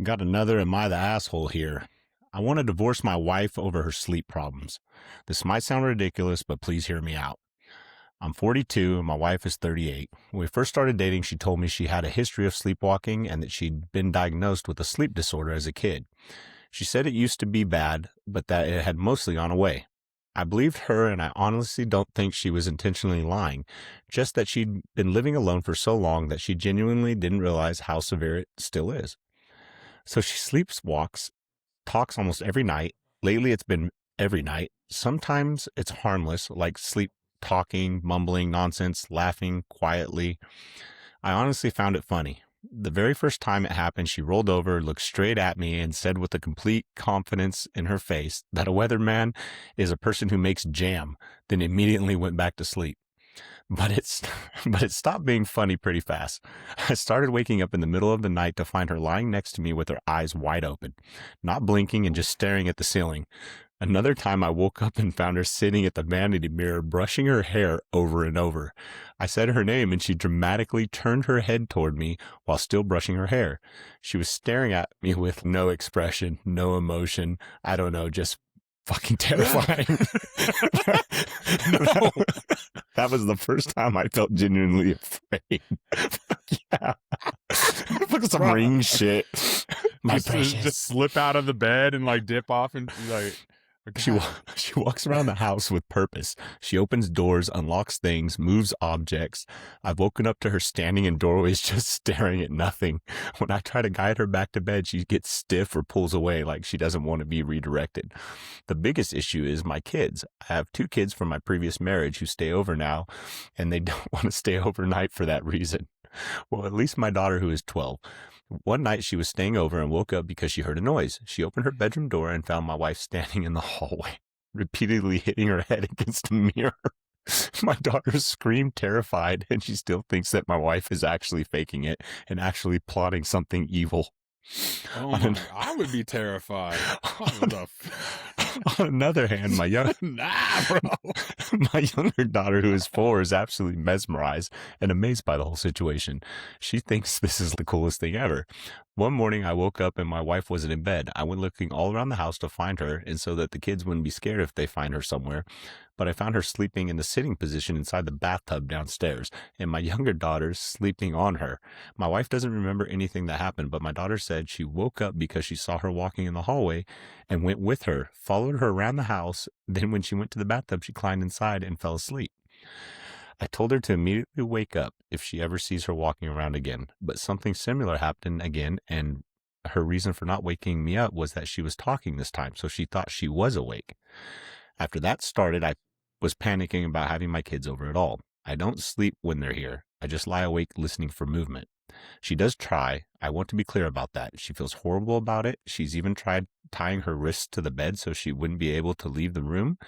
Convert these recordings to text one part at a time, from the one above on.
Got another Am I the Asshole here. I want to divorce my wife over her sleep problems. This might sound ridiculous, but please hear me out. I'm 42 and my wife is 38. When we first started dating, she told me she had a history of sleepwalking and that she'd been diagnosed with a sleep disorder as a kid. She said it used to be bad, but that it had mostly gone away. I believed her, and I honestly don't think she was intentionally lying, just that she'd been living alone for so long that she genuinely didn't realize how severe it still is. So she sleepwalks, talks almost every night. Lately, it's been every night. Sometimes it's harmless, like sleep talking, mumbling nonsense, laughing quietly. I honestly found it funny. The very first time it happened, she rolled over, looked straight at me, and said with a complete confidence in her face that a weatherman is a person who makes jam, then immediately went back to sleep. But it's but it stopped being funny pretty fast. I started waking up in the middle of the night to find her lying next to me with her eyes wide open, not blinking and just staring at the ceiling. Another time I woke up and found her sitting at the vanity mirror brushing her hair over and over. I said her name and she dramatically turned her head toward me while still brushing her hair. She was staring at me with no expression, no emotion. I don't know, just fucking terrifying. No. That was the first time I felt genuinely afraid. Yeah. Fuck some ring shit. My precious. Just slip out of the bed and like dip off and like. She walks around the house with purpose. She opens doors, unlocks things, moves objects. I've woken up to her standing in doorways just staring at nothing. When I try to guide her back to bed, she gets stiff or pulls away like she doesn't want to be redirected. The biggest issue is my kids. I have 2 kids from my previous marriage who stay over now, and they don't want to stay overnight for that reason. Well, at least my daughter, who is 12. One night she was staying over and woke up because she heard a noise. She opened her bedroom door and found my wife standing in the hallway, repeatedly hitting her head against a mirror. My daughter screamed terrified, and she still thinks that my wife is actually faking it and actually plotting something evil. Oh I would be terrified. On another hand, my younger daughter, who is 4, is absolutely mesmerized and amazed by the whole situation. She thinks this is the coolest thing ever. One morning, I woke up and my wife wasn't in bed. I went looking all around the house to find her, and so that the kids wouldn't be scared if they find her somewhere. But I found her sleeping in the sitting position inside the bathtub downstairs, and my younger daughter sleeping on her. My wife doesn't remember anything that happened, but my daughter said she woke up because she saw her walking in the hallway and went with her, followed her around the house. Then when she went to the bathtub, she climbed inside and fell asleep. I told her to immediately wake up if she ever sees her walking around again, but something similar happened again, and her reason for not waking me up was that she was talking this time, so she thought she was awake. After that started, I was panicking about having my kids over at all. I don't sleep when they're here. I just lie awake listening for movement. She does try. I want to be clear about that. She feels horrible about it. She's even tried tying her wrists to the bed so she wouldn't be able to leave the room,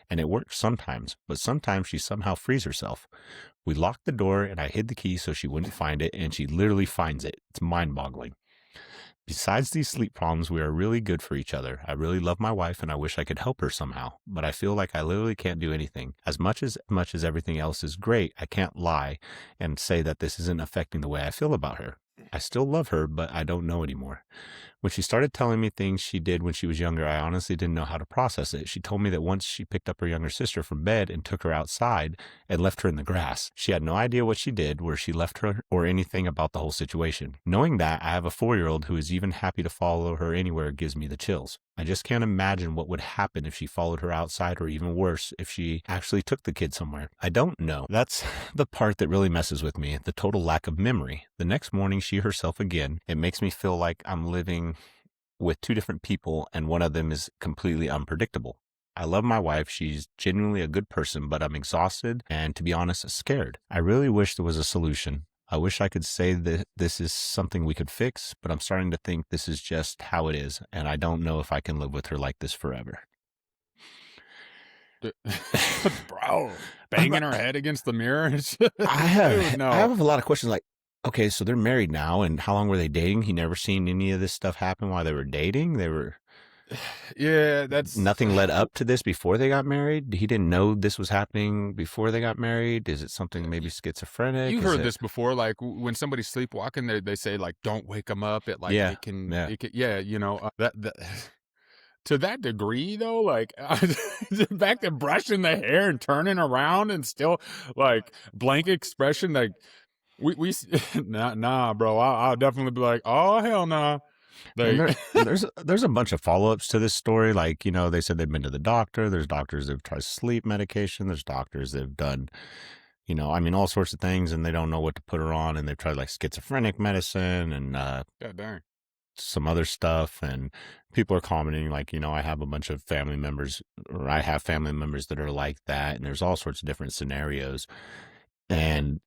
and it works sometimes, but sometimes she somehow frees herself. We locked the door and I hid the key so she wouldn't find it, and she literally finds it. It's mind-boggling. Besides these sleep problems, we are really good for each other. I really love my wife and I wish I could help her somehow, but I feel like I literally can't do anything. As much as everything else is great, I can't lie and say that this isn't affecting the way I feel about her. I still love her, but I don't know anymore. When she started telling me things she did when she was younger, I honestly didn't know how to process it. She told me that once she picked up her younger sister from bed and took her outside and left her in the grass. She had no idea what she did, where she left her, or anything about the whole situation. Knowing that, I have a 4-year-old who is even happy to follow her anywhere gives me the chills. I just can't imagine what would happen if she followed her outside, or even worse, if she actually took the kid somewhere. I don't know. That's the part that really messes with me, the total lack of memory. The next morning, she herself again. It makes me feel like I'm living with 2 different people, and one of them is completely unpredictable. I love my wife. She's genuinely a good person, but I'm exhausted and, to be honest, scared. I really wish there was a solution. I wish I could say that this is something we could fix, but I'm starting to think this is just how it is, and I don't know if I can live with her like this forever. Bro, banging her head against the mirror. I have a lot of questions like, okay, so they're married now, and how long were they dating? He never seen any of this stuff happen while they were dating? Yeah, that's Nothing led up to this before they got married. He didn't know this was happening before they got married. Is it something maybe schizophrenic? you've Is heard it? this before. Like when somebody's sleepwalking, they say like, "Don't wake them up." Yeah, yeah. Yeah, that to that degree though. Like back to brushing the hair and turning around and still like blank expression. Like nah, bro. I'll definitely be like, "Oh hell nah." And Like there's a bunch of follow-ups to this story. Like, they said they've been to the doctor. There's doctors that've tried sleep medication. There's doctors that've done, all sorts of things, and they don't know what to put her on. And they've tried like schizophrenic medicine and God darn. some other stuff. And people are commenting like, I have a bunch of family members, or I have family members that are like that. And there's all sorts of different scenarios. And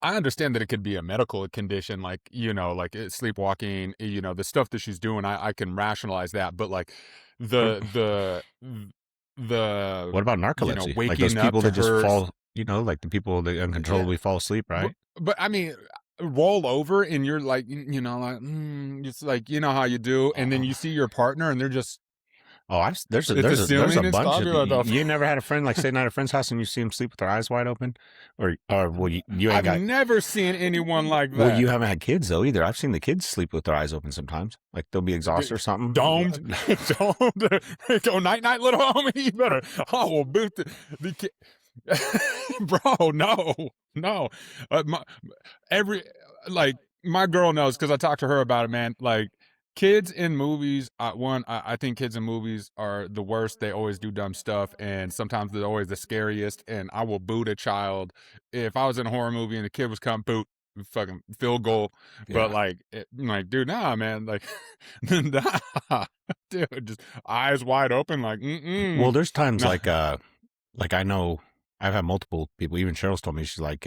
I understand that it could be a medical condition, like, sleepwalking, the stuff that she's doing, I can rationalize that. But like what, the, what about narcolepsy? Like those waking up people to that just her, fall, like the people that yeah, uncontrollably fall asleep, but, right? but I mean, roll over and you're like, like, it's like, how you do. And then you see your partner and they're just Oh, there's a at the there's ceiling a and bunch stuff. of You're like, you never had a friend like staying at a friend's house and you see them sleep with their eyes wide open, or well you ain't I've got never seen anyone like well that. you haven't had kids though either. I've seen the kids sleep with their eyes open sometimes, like they'll be exhausted or something. Domed, domed. Go night night, little homie. You better. Oh, well, boot the kid. Bro, no. My, every like my girl knows because I talked to her about it, man. Like kids in movies, I think kids in movies are the worst. They always do dumb stuff, and sometimes they're always the scariest. And I will boot a child if I was in a horror movie and the kid was come boot. Fucking field goal, but Yeah. like, dude, nah, man, like, nah, dude, just eyes wide open, like, Well, there's times nah, like I know I've had multiple people. Even Cheryl's told me she's like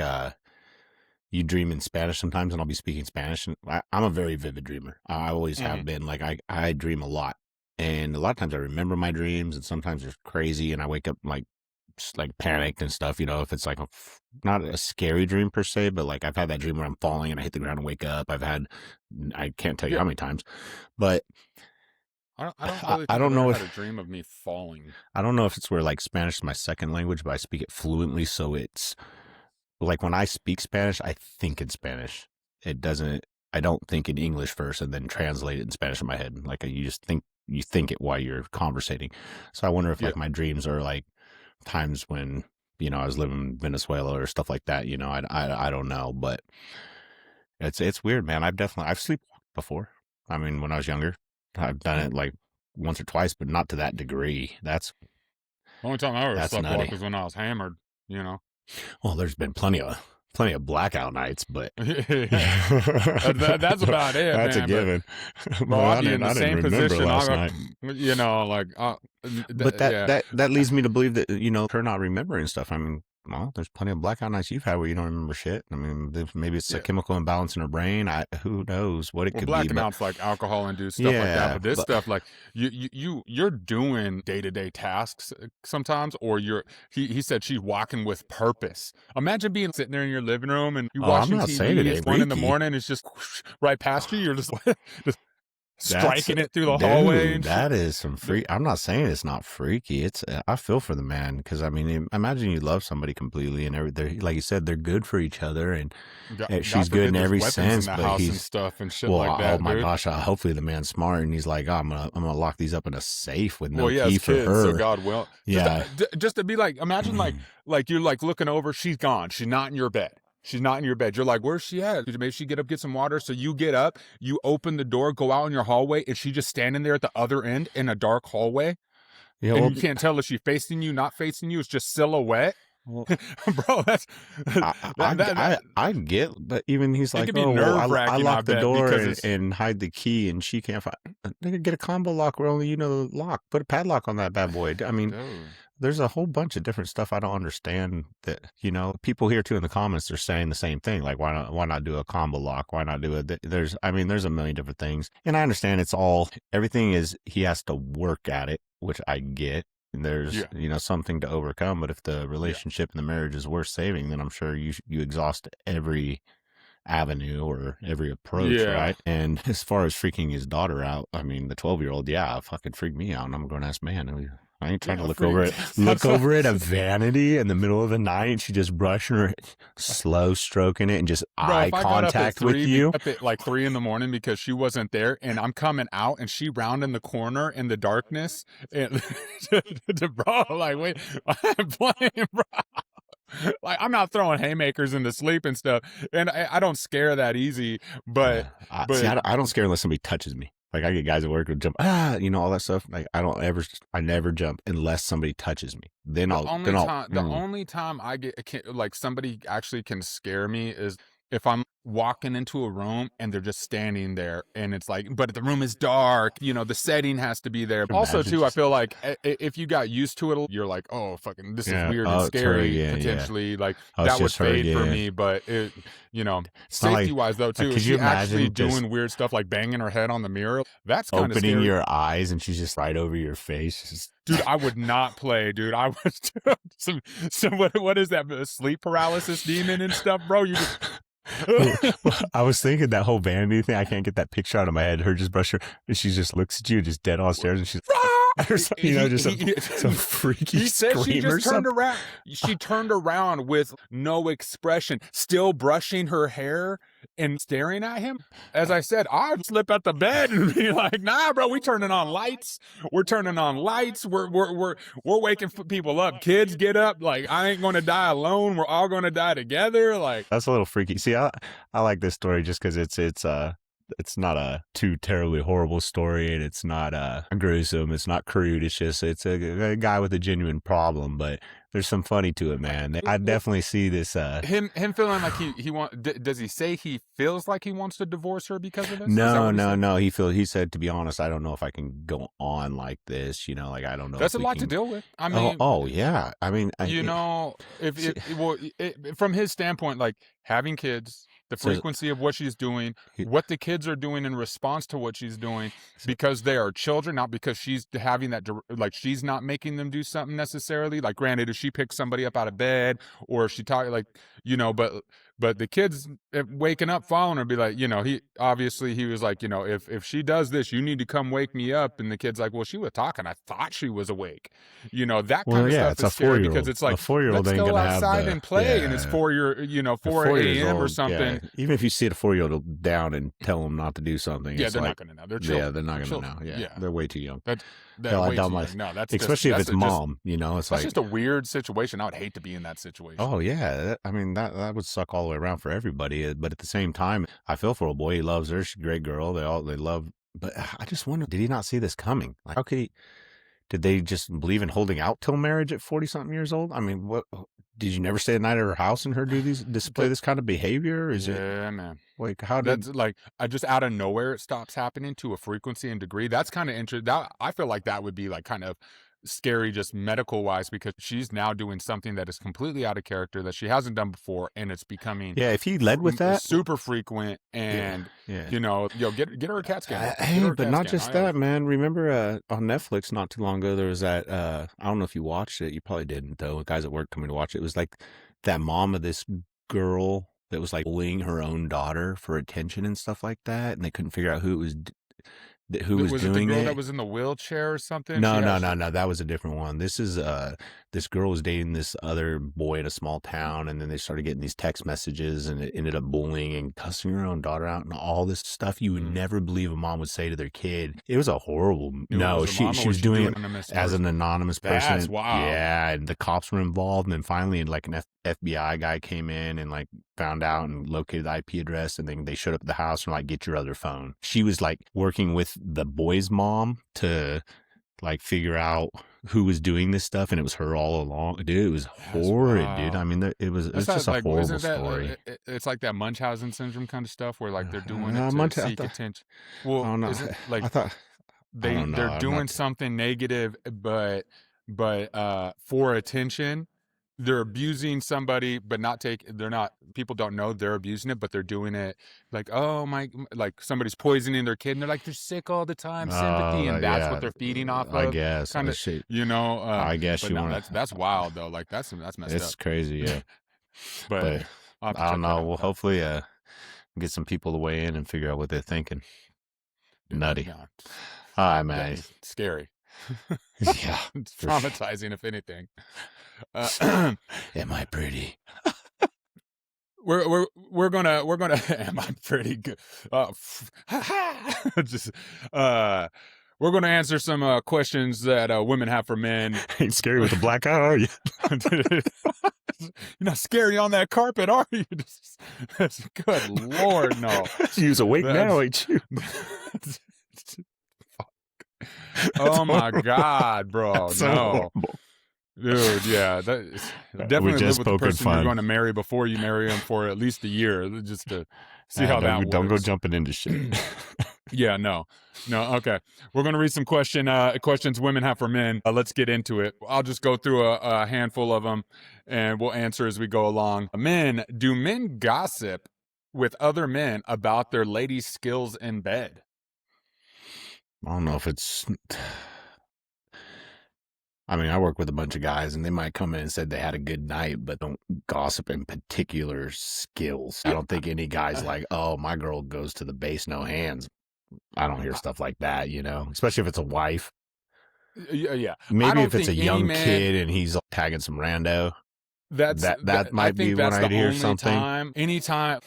you dream in Spanish sometimes, and I'll be speaking Spanish. And I'm a very vivid dreamer. I always have mhm. been. Like I dream a lot, and a lot of times I remember my dreams, and sometimes they're crazy, and I wake up like like panicked and stuff. If it's like not a scary dream per se, but like I've had that dream where I'm falling and I hit the ground and wake up. I can't tell you Yeah, how many times, but I don't really I think I've don't ever know had a if dream of me falling. it's where like Spanish is my second language, but I speak it fluently, so it's like when I speak Spanish, I think in Spanish. It doesn't. I don't think in English first and then translate it in Spanish in my head. Like you think it while you're conversating. So I wonder if Yeah, like my dreams are like times when I was living in Venezuela or stuff like that. I don't know, but it's weird, man. I've sleepwalked before. I mean, when I was younger, I've done it like once or twice, but not to that degree. the only time I ever That's slept walk nutty. was when I was hammered. You know, Well, there's been plenty of blackout nights, but yeah, that's about it, that's a man. But given. bro, Well, I'll be in the I didn't same remember position. last night. Like, But yeah, that leads me to believe that her not remembering stuff. I mean, well, there's plenty of blackout nights you've had where you don't remember shit. I mean, maybe it's a yeah. chemical imbalance in her brain. Who knows what it Well, could be? blacking But out's like alcohol induced stuff like that, yeah, but this but stuff like you're doing day to day tasks sometimes, or he said she's walking with purpose. Imagine being sitting there in your living room and you oh, I'm watching not saying TV. it It's ain't 1 in the freaky. morning. It's just right past you. You're just just That's striking it through the hallway dude. and shit. That is some freak. I'm not saying it's not freaky. I feel for the man because I mean, imagine you love somebody completely and they're like you said, they're good for each other and she's God good in forbid there's every weapons in sense. the But house and he's stuff and shit well, like oh that, my dude. gosh. Hopefully the man's smart and he's like, oh, I'm gonna lock these up in a safe with Well, no he has key for kids, so her. God will. Yeah. Just to be like, imagine like you're like looking over, she's gone, she's not in your bed. She's not in your bed. You're like, where's she at? Maybe she get up, get some water. So you get up, you open the door, go out in your hallway, and she just standing there at the other end in a dark hallway, Yeah. and Well, you can't tell if she's facing you, not facing you. It's just silhouette, well, bro. That's that. I get, but even he's It like, could be oh well, nerve I wracking, I lock the bet, door because it's and hide the key, and she can't find. Nigga, get a combo lock where only you know the lock. Put a padlock on that bad boy. I mean, dude. there's a whole bunch of different stuff I don't understand. That people here too in the comments are saying the same thing. Like, why not do a combo lock? Why not do it? There's a million different things, and I understand everything is he has to work at it, which I get. And there's Yeah, something to overcome, but if the yeah, relationship and the marriage is worth saving, then I'm sure you exhaust avenue or every approach, Yeah. right? And as far as freaking his daughter out, I mean, the 12-year-old, yeah, fucking freaked me out. And I'm a grown ass man. I ain't trying to Yeah, look over it. Look that's over at a vanity in the middle of the night, and she just brushing her, slow stroking it, and just bro. eye If I got up at contact with 3, you. up at like 3 in the morning because she wasn't there, and I'm coming out, and she rounding the corner in the darkness, and bro, like, wait, I'm playing, bro. Like, I'm not throwing haymakers into sleep and stuff, and I don't scare that easy, but See, but I don't scare unless somebody touches me. Like I get guys at work who jump, all that stuff. Like I never jump unless somebody touches me. Then the only time I like somebody actually can scare me is if I'm walking into a room and they're just standing there, and it's like, but the room is dark, the setting has to be there. Also imagine too, I just, feel like if you got used to it, you're like, oh fucking, this is yeah, weird and it's her scary again, yeah. potentially. Like Oh, it's that would just her fade for again. me, but it, It's not safety like, wise though too, could if you she actually imagine just doing weird stuff like banging her head on the mirror, that's kind of opening scary. your eyes and she's just right over your face? Just, Dude, I would not play, dude. I was some what is that, sleep paralysis demon and stuff, bro? You just I was thinking that whole vanity thing. I can't get that picture out of my head. Her just brush her, and she just looks at you, just dead on stairs, and she's, or something, just some freaky he said scream she or just turned something. around. She turned around with no expression, still brushing her hair and staring at him. As I said, I'd slip at the bed and be like, "Nah, bro, we turning on lights. We're turning on lights. We're waking people up. Kids, get up. Like, I ain't gonna die alone. We're all gonna die together." Like, That's a little freaky. See, I like this story just because it's not a too terribly horrible story, and it's not gruesome. It's not crude. It's a guy with a genuine problem, but there's some funny to it, man. I definitely see this. him feeling like he want. Does he say he feels like he wants to divorce her because of this? No. He said, to be honest, I don't know if I can go on like this. Like I don't know. That's a lot to deal with. I mean, yeah. I mean, from his standpoint, like having kids, the frequency of what she's doing, what the kids are doing in response to what she's doing, because they are children, not because she's having that, like she's not making them do something necessarily. Like, granted, if she picks somebody up out of bed or if she talk, like, but the kids waking up following her, be like, he was like, if she does this, you need to come wake me up. And the kid's like, well, she was talking, I thought she was awake. That kind of stuff is scary, because it's like, a 4-year-old let's ain't go gonna outside and play, and it's 4 a.m. or something. Yeah. Even if you sit a 4-year-old down and tell them not to do something, Yeah, it's they're like, not going to know. They're children. Yeah, they're not going to children. know. Yeah, Yeah. they're way too young. Hell, I tell my, no, that's especially if it's just, mom. It's that's like, just a weird situation. I would hate to be in that situation. Oh yeah, I mean that would suck all the way around for everybody. But at the same time, I feel for a boy. He loves her. She's a great girl. They love. But I just wonder, did he not see this coming? Like, how could he? Did they just believe in holding out till marriage at 40-something years old? I mean, what? Did you never stay at night at her house and her display this kind of behavior? Yeah, man. Like, how that's like, I just out of nowhere it stops happening to a frequency and degree. That's kind of interesting. That, I feel like that would be like kind of scary, just medical wise, because she's now doing something that is completely out of character that she hasn't done before, and it's becoming if he led with that super frequent, and get her a CAT scan. Hey, but not just that, man. Remember on Netflix not too long ago there was that I don't know if you watched it. You probably didn't, though. Guys at work told me to watch it. It was like that mom of this girl that was like bullying her own daughter for attention and stuff like that, and they couldn't figure out who was doing it. The girl that was in the wheelchair or something? No. That was a different one. This is this girl was dating this other boy in a small town, and then they started getting these text messages, and it ended up bullying and cussing her own daughter out and all this stuff you would never believe a mom would say to their kid. It was a horrible. She was doing it as an anonymous person. That's wild. Yeah, and the cops were involved, and then finally, like an FBI guy came in and like found out and located the IP address, and then they showed up at the house and like, get your other phone. She was like working with the boy's mom to like figure out who was doing this stuff, and it was her all along. Dude, it was horrid, dude. I mean, it was just a horrible story. It's like that Munchausen syndrome kind of stuff where like they're doing it to seek attention. Well, I don't know. Is it like they're doing something negative, but for attention? They're abusing somebody, but people don't know they're abusing it, but they're doing it like, oh my, like somebody's poisoning their kid, and they're like, they're sick all the time, sympathy, and that's what they're feeding off of. I guess. Kind of, I guess you want that's wild though. Like that's messed up. It's crazy, yeah. but I don't know. Well, hopefully, get some people to weigh in and figure out what they're thinking. Dude, Nutty. no, Hi, man. that's scary. Yeah, It's for sure. traumatizing, if anything. Am I pretty? We're gonna. Am I pretty good? Just we're gonna answer some questions that women have for men. Ain't scary with a black eye, are you? You're not scary on that carpet, are you? Good Lord, no. Use a wig now, ain't you? Oh my God, bro, So no. horrible. Dude, yeah, definitely live just with the poking person you're fun. going to marry before you marry them for at least a year, just to see how that Don't go works. jumping into shit. Yeah, no. Okay. We're going to read some questions women have for men. Let's get into it. I'll just go through a handful of them, and we'll answer as we go along. Do men gossip with other men about their ladies' skills in bed? I don't know if it's. I mean, I work with a bunch of guys, and they might come in and said they had a good night, but don't gossip in particular skills. I don't think any guy's like, "Oh, my girl goes to the base, no hands." I don't hear stuff like that, especially if it's a wife. Yeah. Maybe if it's a young kid and he's tagging some rando, that I might be think when that's I'd the hear only something. time. Anytime,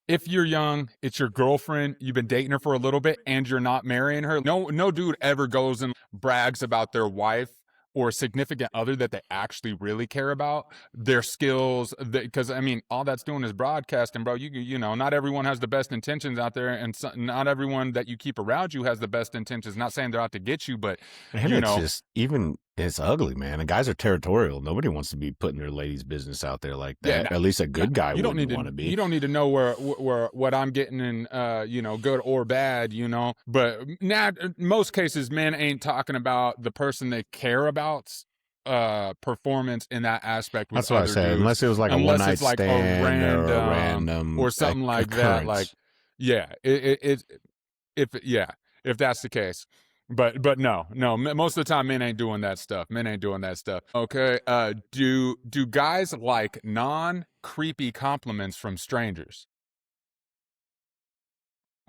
if you're young, it's your girlfriend, you've been dating her for a little bit, and you're not marrying her. No dude ever goes and brags about their wife or significant other that they actually really care about, their skills. Because I mean, all that's doing is broadcasting, bro. You know, not everyone has the best intentions out there, and not everyone that you keep around you has the best intentions. Not saying they're out to get you, but And you it's know, just it's ugly, man. And guys are territorial. Nobody wants to be putting their ladies' business out there like yeah, that. no, At least a good guy you don't wouldn't need want to. to be. You don't need to know where what I'm getting in, good or bad, But now, most cases, men ain't talking about the person they care about's performance in that aspect with That's what I other said. dudes, Unless it was like a unless one-night it's like a stand or a random or something like that. Like, occurrence. yeah, if that's the case. But no, most of the time men ain't doing that stuff. Okay. Do guys like non-creepy compliments from strangers?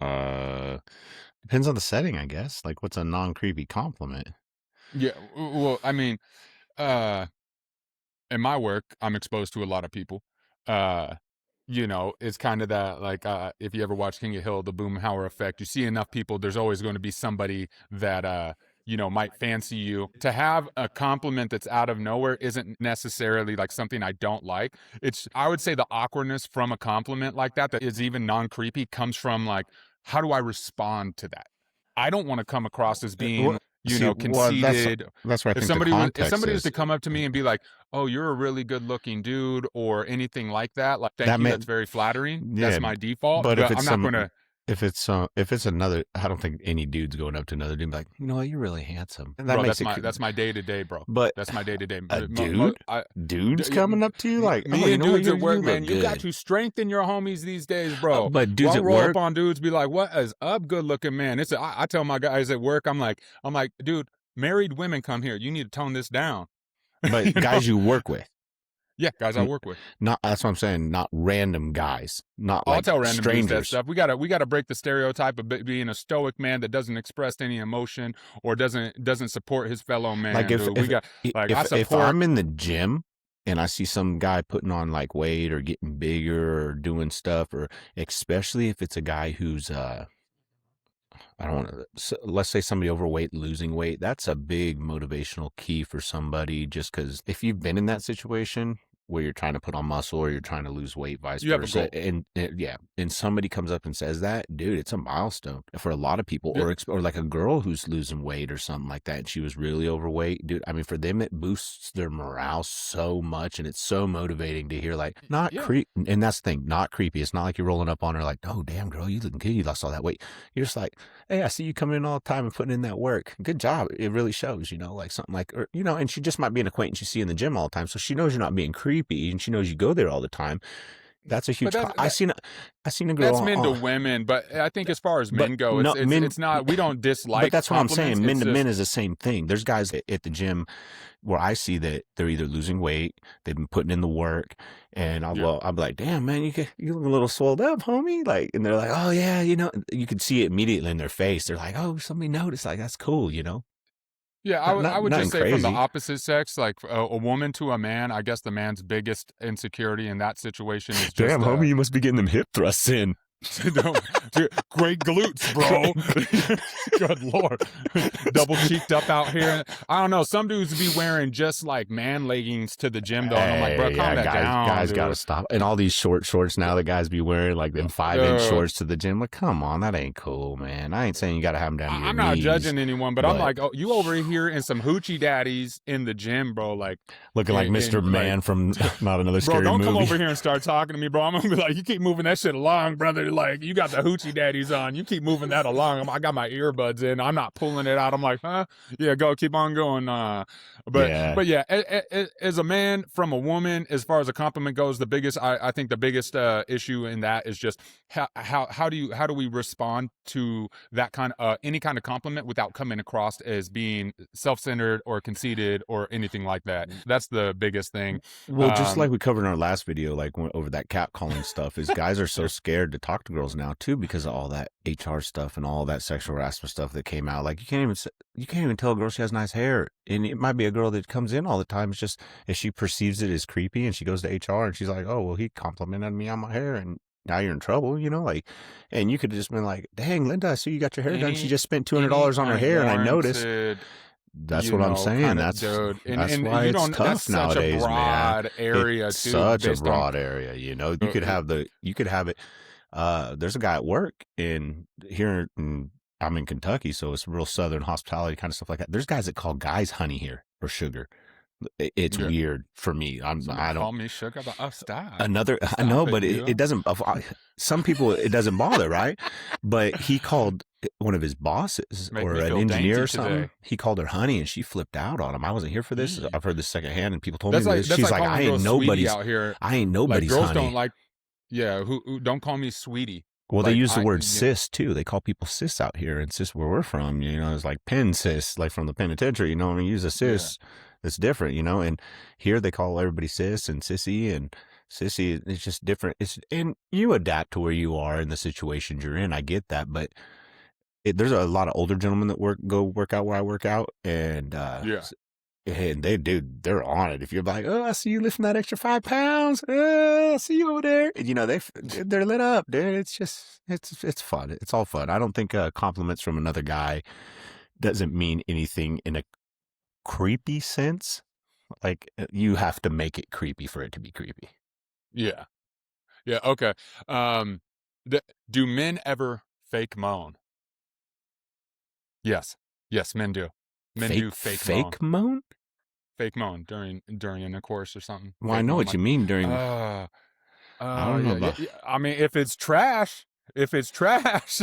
Depends on the setting, I guess. Like, what's a non-creepy compliment? Yeah, well, I mean, uh in my work, I'm exposed to a lot of people. Uh, it's kind of that, like, if you ever watch King of Hill, the Boomhauer effect, you see enough people, there's always going to be somebody that, might fancy you. To have a compliment that's out of nowhere isn't necessarily like something I don't like. I would say the awkwardness from a compliment like that is even non-creepy comes from like, how do I respond to that? I don't want to come across as being, conceited. That's where I If think the somebody context was is. to come up to me and be like, "Oh, you're a really good looking dude," or anything like that, like, thank That you, meant, that's very flattering. That's yeah. my default, But if but it's I'm not gonna. if it's another, I don't think any dude's going up to another dude and be like, you're really handsome. And that Bro, makes that's my day to day, bro. But That's my day to day. a dude's coming up to you like, Me and dudes at work, man, you got good. to strengthen your homies these days, bro. But dudes I'll at roll work, up on dudes, be like, "What is up, good looking man?" I tell my guys at work, I'm like, dude, married women come here. You need to tone this down. but guys you work with. Yeah, guys I work with. Not, that's what I'm saying. Not random guys. Not I'll like tell random dudes that strangers. stuff. We gotta break the stereotype of being a stoic man that doesn't express any emotion or doesn't support his fellow man. Like dude. if I'm in the gym and I see some guy putting on like weight or getting bigger or doing stuff, or especially if it's a guy who's I don't want to, so let's say somebody overweight, losing weight. That's a big motivational key for somebody, just because if you've been in that situation where you're trying to put on muscle or you're trying to lose weight, vice You have a versa. goal. And somebody comes up and says that, dude, it's a milestone for a lot of people. Yeah. Or like a girl who's losing weight or something like that, and she was really overweight, dude. I mean, for them, it boosts their morale so much, and it's so motivating to hear, like, not creepy. And that's the thing, not creepy. It's not like you're rolling up on her like, oh, damn, girl, you looking good. You lost all that weight. You're just like, hey, I see you coming in all the time and putting in that work. Good job. It really shows, like something like, or, and she just might be an acquaintance you see in the gym all the time. So she knows you're not being creepy, and she knows you go there all the time. That's a but huge. I seen a girl. that's men to women. But I think as far as But men go, no men. it's not. We don't But dislike that's what I'm compliments. saying. Men It's to men just is the same thing. There's guys at the gym where I see that they're either losing weight, they've been putting in the work, and yeah. I'll be like, damn man, you look a little swelled up, homie. Like, and they're like, oh yeah, you know, you can see it immediately in their face. They're like, oh, somebody noticed. Like that's cool, you know. Yeah, I would Nothing just say from the crazy. opposite sex, like a woman to a man, I guess the man's biggest insecurity in that situation is Damn, just homie, you must be getting them hip thrusts in. great glutes, bro. Good lord, double cheeked up out here. I don't know. Some dudes be wearing just like man leggings to the gym though, and I'm like, bro, Hey, calm yeah, that down, guys got to dude. stop. And all these short shorts now, the guys be wearing like them 5-inch Dude, shorts to the gym. Like, come on, that ain't cool, man. I ain't saying you got to have them down to your I'm not knees, judging anyone, but I'm but like, oh, you over here in some hoochie daddies in the gym, bro. Like, looking like Mr. and like, Man from Not Another bro, Scary don't come Movie. over here and start talking to me, bro. I'm gonna be like, you keep moving that shit along, brother. Like, you got the hoochie daddies on. You keep moving that along. I got my earbuds in. I'm not pulling it out. I'm like, huh? Yeah, go, keep on going. Yeah. But yeah, as a man from a woman, as far as a compliment goes, I think the biggest issue in that is just how do we respond to that kind of any kind of compliment without coming across as being self-centered or conceited or anything like that. That's the biggest thing. Well, just like we covered in our last video, like over that catcalling stuff, is guys are so scared to talk to girls now too because of all that HR stuff and all that sexual harassment stuff that came out. Like you can't even tell a girl she has nice hair, and it might be a girl that comes in all the time. It's just if she perceives it as creepy, and she goes to HR and she's like, "Oh, well, he complimented me on my hair," and now you're in trouble, you know, like, and you could have just been like, "Dang, Linda, I see you got your hair done. She just spent Any $200 on her hair, and I noticed." unwarranted, That's what I'm saying. dude, That's and why you it's don't. That's tough such a nowadays, man. broad area It's too, such a based on. broad area, you know. You could have it. There's a guy at work I'm in Kentucky, so it's real southern hospitality kind of stuff like that. There's guys that call guys honey here or sugar. It's Yeah. weird for me. Somebody I don't. call me sugar, but stop. I know, but you. it doesn't. Some people it doesn't bother, right? But he called one of his bosses Make or me an feel engineer dainty or something. today. He called her honey, and she flipped out on him. I wasn't here for this. Mm. I've heard this secondhand, and people told That's me like this. that's She's like like, calling I girls ain't sweetie nobody's. out here. I ain't Like nobody's girls honey. don't like. Yeah, who don't call me sweetie. Well, they Like use the word cis too. They call people cis out here, and cis where we're from, you know, it's like pen cis, like from the penitentiary. You know, when we use a cis, it's different, you know. And here they call everybody cis and sissy, and sissy is just different. And you adapt to where you are in the situations you're in. I get that, but there's a lot of older gentlemen that go work out where I work out, and Yeah. and they're on it. If you're like, oh, I see you lifting that extra 5 pounds. Oh, I see you over there. You know, they're lit up, dude. It's just, it's fun. It's all fun. I don't think compliments from another guy doesn't mean anything in a creepy sense. Like you have to make it creepy for it to be creepy. Yeah. Yeah. Okay. Um, do men ever fake moan? Yes. Yes, men do. Men do Fake moan? Fake moan during intercourse or something. Well, I Fake know moan what like, you mean during. uh, I don't know yeah, about. yeah. I mean, if it's trash,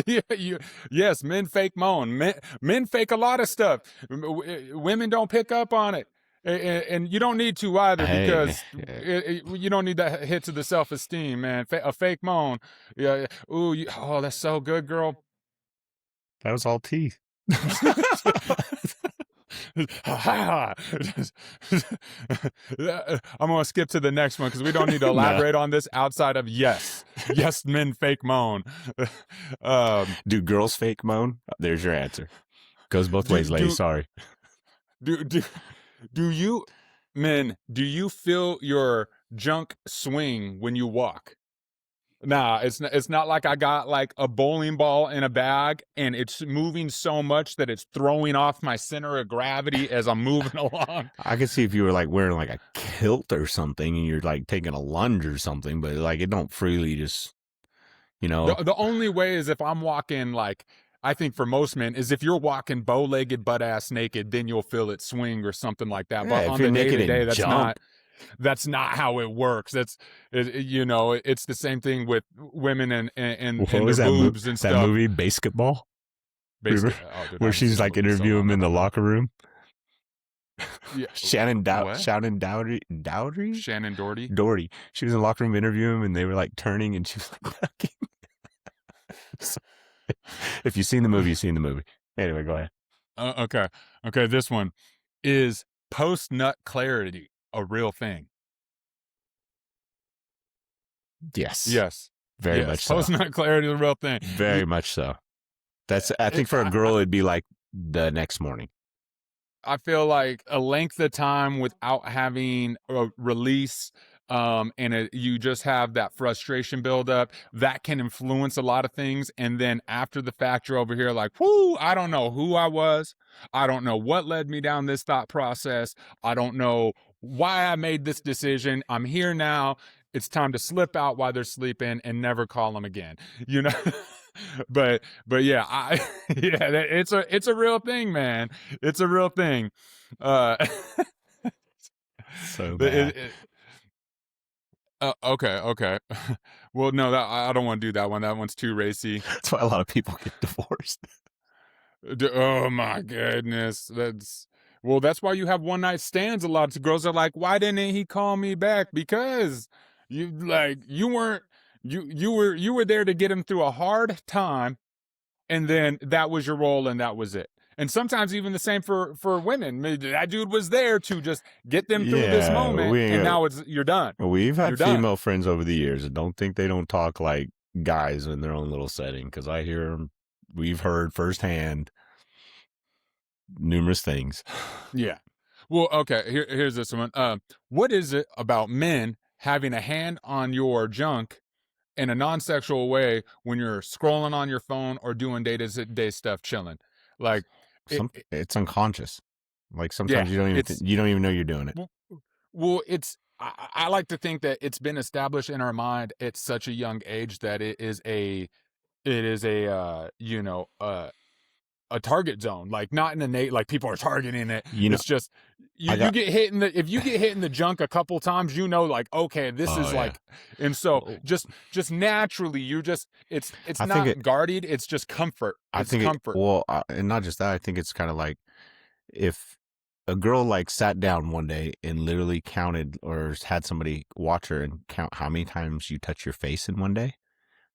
yeah, yes, men fake moan. Men fake a lot of stuff. Women don't pick up on it. And you don't need to either Hey, man. because you don't need that hit to the self-esteem, man. A fake moan. Yeah. Ooh, oh, that's so good, girl. That was all teeth. I'm gonna skip to the next one because we don't need to elaborate on this outside of yes, men fake moan. Do girls fake moan? There's your answer. Goes both ways, ladies. Sorry. Do you men? Do you feel your junk swing when you walk? Nah, it's not like I got like a bowling ball in a bag and it's moving so much that it's throwing off my center of gravity as I'm moving along. I could see if you were like wearing like a kilt or something and you're like taking a lunge or something, but like it don't freely just, you know. The only way is if I'm walking like, I think for most men is if you're walking bow-legged, butt-ass naked, then you'll feel it swing or something like that. Yeah, But on the day-to-day, that's not how it works. You know, it's the same thing with women and the boobs and stuff. That movie, Basketball? Remember? Where she's like interviewing him in the locker room? Yeah. What? Shannon Dowdy? Shannon Doherty? Doherty. She was in the locker room interviewing him, and they were like turning, and she was like, ducking. So, if you've seen the movie, you've seen the movie. Anyway, go ahead. Okay. Okay. This one is post nut clarity a real thing? Yes, Yes. very Yes. much so. Post nut clarity is a real thing. Very much so. I think for a girl, it'd be like the next morning. I feel like a length of time without having a release, you just have that frustration buildup that can influence a lot of things. And then after the fact, you're over here like, whoo, I don't know who I was. I don't know what led me down this thought process. I don't know why I made this decision. I'm here now. It's time to slip out while they're sleeping and never call them again. You know. but yeah, yeah, it's a real thing, man. It's a real thing. Uh, So but bad. okay. Well, no, I don't want to do that one. That one's too racy. That's why a lot of people get divorced. Oh my goodness, that's why you have one night stands. A lot of girls are like, why didn't he call me back? Because you weren't you were there to get him through a hard time, and then that was your role, and that was it. And sometimes even the same for women. That dude was there to just get them through this Yeah, moment, and now you're done. we've You're had done. female friends over the years, and don't think they don't talk like guys in their own little setting, because I hear them. We've heard firsthand numerous things. Yeah. Well, okay. Here's this one. What is it about men having a hand on your junk in a non-sexual way when you're scrolling on your phone or doing day-to-day stuff, chilling? Like, It's unconscious. Like sometimes yeah, you don't even know you're doing it. well, I like to think that it's been established in our mind at such a young age that it is a a target zone, like not in innate, like people are targeting it. It's just you get hit if you get hit in the junk a couple times, like, okay, this is like, and so just naturally it's not guarded, it's just comfort. It's comfort. And not just that, I think it's kind of like if a girl like sat down one day and literally counted or had somebody watch her and count how many times you touch your face in one day.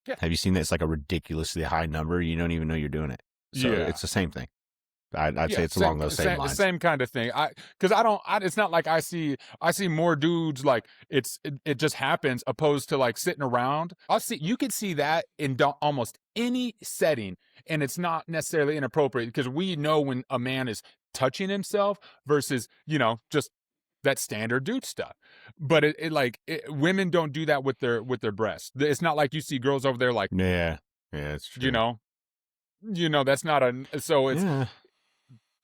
Yeah. Have you seen that? It's like a ridiculously high number. You don't even know you're doing it. So it's the same thing. I'd say it's along those same lines. Same kind of thing. It's not like I see more dudes, like it just happens, opposed to like sitting around. You could see that in almost any setting, and it's not necessarily inappropriate, because we know when a man is touching himself versus, just that standard dude stuff. But women don't do that with their breasts. It's not like you see girls over there like, yeah, it's true. That's not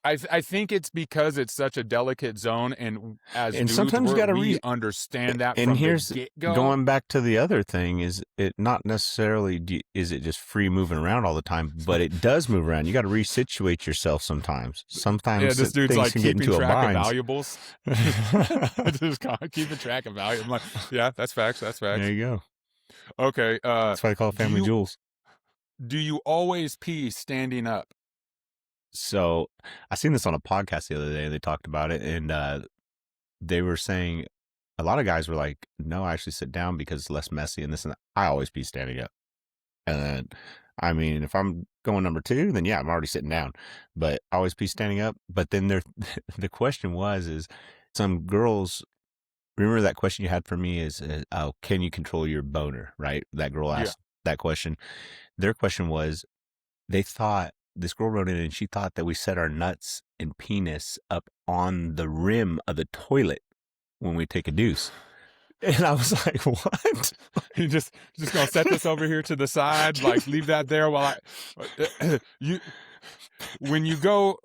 I think it's because it's such a delicate zone, and dudes, sometimes you gotta understand that. And from here's the get-go. Going back to the other thing, is it not necessarily is it just free moving around all the time, but it does move around. You got to resituate yourself sometimes. Sometimes this dude's like can get keeping into a track bind. of valuables. Just keeping track of valuables. I'm like, yeah, that's facts. That's facts. There you go. Okay. That's why they call it family jewels. Do you always pee standing up? So I seen this on a podcast the other day. They talked about it, and they were saying a lot of guys were like, no, I actually sit down because it's less messy and this and that. I always pee standing up. And I mean, if I'm going number 2, then yeah, I'm already sitting down, but I always pee standing up. But then the question is some girls, remember that question you had for me is, oh, can you control your boner? Right? That girl asked that question. Their question was, this girl wrote in and she thought that we set our nuts and penis up on the rim of the toilet when we take a deuce. And I was like, what? You just gonna set this over here to the side, like leave that there while when you go,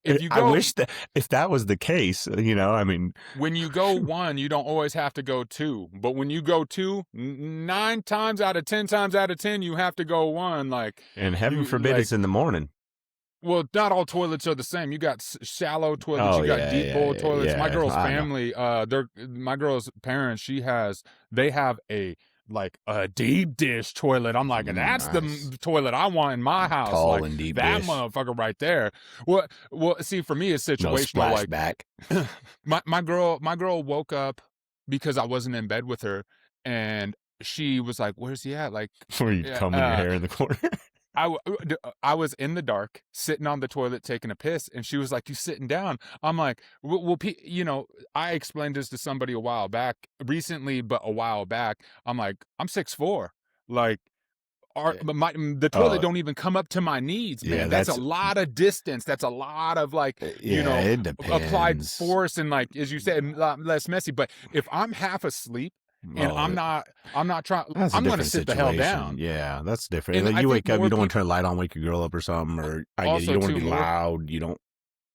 I wish that if that was the case, I mean, when you go 1, you don't always have to go 2, but when you go 2, 9 times out of 10 times out of 10, you have to go 1. Like, and heaven forbid it's in the morning. Well, not all toilets are the same. You got shallow toilets. You got deep bowl toilets. My girl's family, my girl's parents, they have a like a deep dish toilet. I'm like, that's the Nice. toilet I want in my house. Tall Like and deep that dish. motherfucker right there. Well, see, for me, it's No situational. Like splashback. my girl woke up because I wasn't in bed with her, and she was like, "Where's he at?" Like, Where you yeah, combing your hair in the corner. I was in the dark, sitting on the toilet taking a piss, and she was like, "You sitting down?" I'm like, "Well, I explained this to somebody a while back, recently, but a while back. I'm like, I'm 6'4". Like, Yeah. the toilet Oh, don't even come up to my knees, yeah, man. That's a that's lot of distance. That's a lot of like, yeah, it applied depends. force, and like as you said, a lot less messy. But if I'm half asleep and Oh, I'm not trying, that's a I'm gonna different sit the hell situation. down. Yeah, that's different. And Like I you think wake up, more you don't want to people turn a light on, wake your girl up or something, or I get it, you also don't want too to be more loud, you don't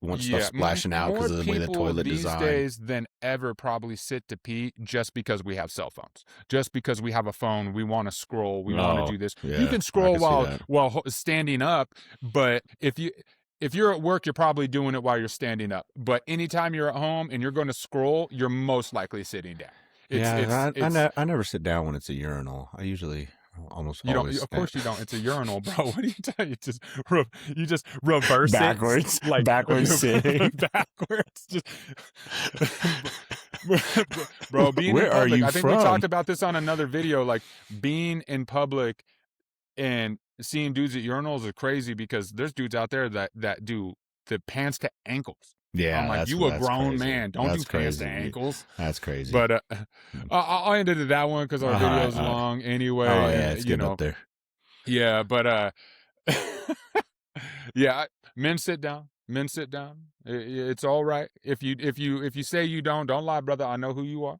want stuff Yeah, splashing out more because of the way the people toilet these design. days than ever probably sit to pee just because we have cell phones. Just because we have a phone, we want to scroll, we want to Oh, do this. You yeah, can I scroll can see that. while standing up, but if you're at work, you're probably doing it while you're standing up. But anytime you're at home and you're going to scroll, you're most likally sitting down. It's I never sit down when it's a urinal. I usually almost You don't. always Of stand course you don't. It's a uronal, bro. What do you tell you? You just reverse it, backwards, like backwards sitting. backwards. Just bro, being in Where are public. you I think we from? talked about this on another video. Like being in public and seeing dudes at urinals is crazy because there's dudes out there that do the pants to ankles. I'm Yeah, like, you a that's grown crazy. man. Don't do That's pants to crazy. ankles. That's crazy. But I'll end it at that one because our All right, video's all right. long Oh anyway, yeah, and it's getting up there. yeah, but yeah, men sit down. Men sit down. It's all right. If you say you don't lie, brother. I know who you are.